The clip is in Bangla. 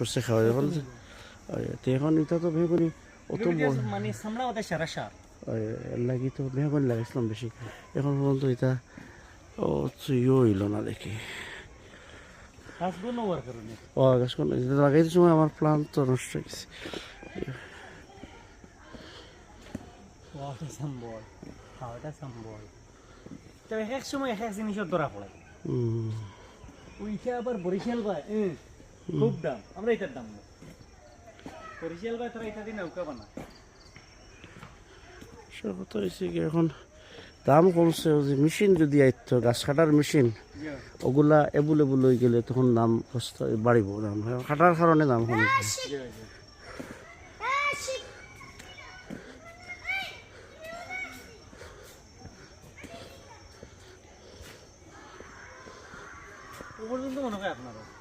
করছে খাওয়া এখন এখন এটা তো বেগুনি অত মানে সামলা ওদের সারা সার লাগি তো বেগুনি লাগাইছিলাম বেশি এখন পর্যন্ত এটা ও ইয়ে হইল না দেখি গাছগুলো ওর কারণে ও গাছগুলো লাগাইতে সময় আমার প্লান তো নষ্ট হয়ে গেছে ওটা সম্বল খাওয়াটা সম্বল তবে এক সময় এক জিনিসের ধরা পড়ে ওইটা আবার বরিশাল ভাই খুব দাম আমরা এটার দাম না বরিশাল ভাই তারা এটা দিয়ে নৌকা বানা সব তো হয়েছে কি এখন দাম কমছে ওই যে মেশিন যদি আইতো গাছ কাটার মেশিন ওগুলা এভেলেবল হয়ে গেলে তখন দাম বাড়িব দাম কাটার কারণে দাম কমে পর্যন্ত মনে হয় আপনারা